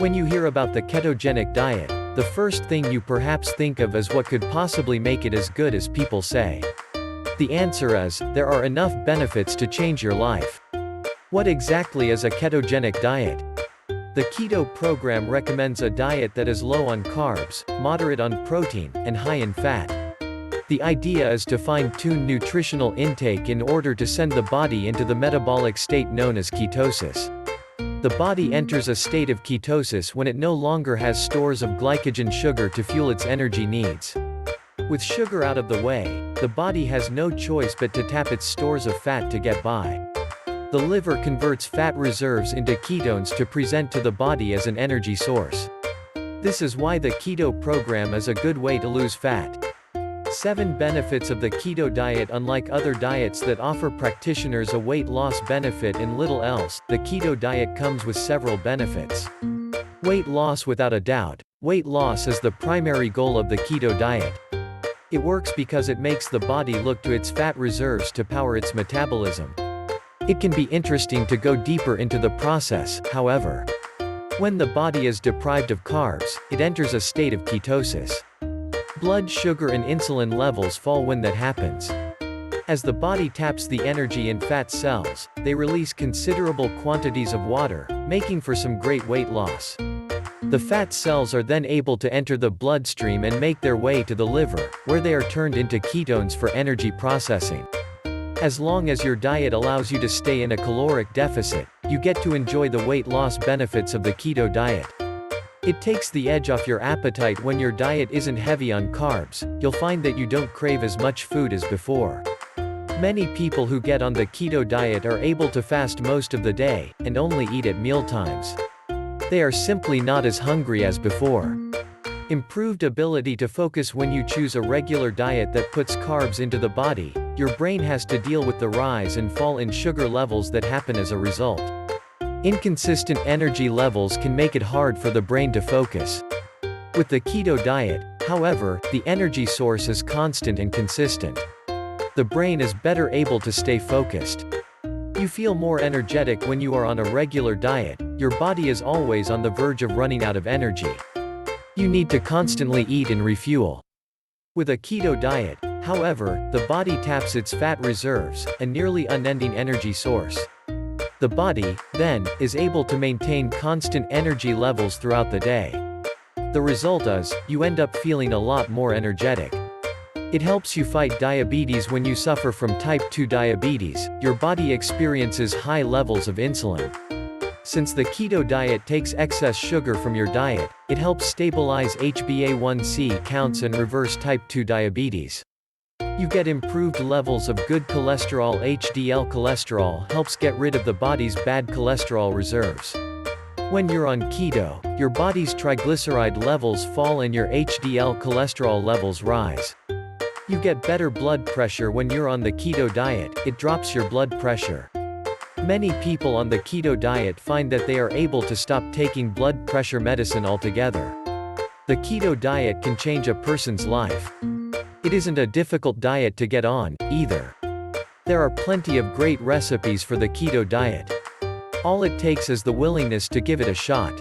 When you hear about the ketogenic diet, the first thing you perhaps think of is what could possibly make it as good as people say. The answer is, there are enough benefits to change your life. What exactly is a ketogenic diet? The keto program recommends a diet that is low on carbs, moderate on protein, and high in fat. The idea is to fine-tune nutritional intake in order to send the body into the metabolic state known as ketosis. The body enters a state of ketosis when it no longer has stores of glycogen sugar to fuel its energy needs. With sugar out of the way, the body has no choice but to tap its stores of fat to get by. The liver converts fat reserves into ketones to present to the body as an energy source. This is why the keto program is a good way to lose fat. 7 benefits of the keto diet. Unlike other diets that offer practitioners a weight loss benefit and little else, the keto diet comes with several benefits. Weight loss. Without a doubt, weight loss is the primary goal of the keto diet. It works because it makes the body look to its fat reserves to power its metabolism. It can be interesting to go deeper into the process, however. When the body is deprived of carbs, it enters a state of ketosis. Blood sugar and insulin levels fall when that happens. As the body taps the energy in fat cells, they release considerable quantities of water, making for some great weight loss. The fat cells are then able to enter the bloodstream and make their way to the liver, where they are turned into ketones for energy processing. As long as your diet allows you to stay in a caloric deficit, you get to enjoy the weight loss benefits of the keto diet. It takes the edge off your appetite when your diet isn't heavy on carbs. You'll find that you don't crave as much food as before. Many people who get on the keto diet are able to fast most of the day, and only eat at mealtimes. They are simply not as hungry as before. Improved ability to focus. When you choose a regular diet that puts carbs into the body, your brain has to deal with the rise and fall in sugar levels that happen as a result. Inconsistent energy levels can make it hard for the brain to focus. With the keto diet, however, the energy source is constant and consistent. The brain is better able to stay focused. You feel more energetic when you are on a regular diet. Your body is always on the verge of running out of energy. You need to constantly eat and refuel. With a keto diet, however, the body taps its fat reserves, a nearly unending energy source. The body, then, is able to maintain constant energy levels throughout the day. The result is, you end up feeling a lot more energetic. It helps you fight diabetes. When you suffer from type 2 diabetes, your body experiences high levels of insulin. Since the keto diet takes excess sugar from your diet, it helps stabilize HbA1c counts and reverse type 2 diabetes. You get improved levels of good cholesterol. HDL cholesterol helps get rid of the body's bad cholesterol reserves. When you're on keto, your body's triglyceride levels fall and your HDL cholesterol levels rise. You get better blood pressure. When you're on the keto diet, it drops your blood pressure. Many people on the keto diet find that they are able to stop taking blood pressure medicine altogether. The keto diet can change a person's life. It isn't a difficult diet to get on, either. There are plenty of great recipes for the keto diet. All it takes is the willingness to give it a shot.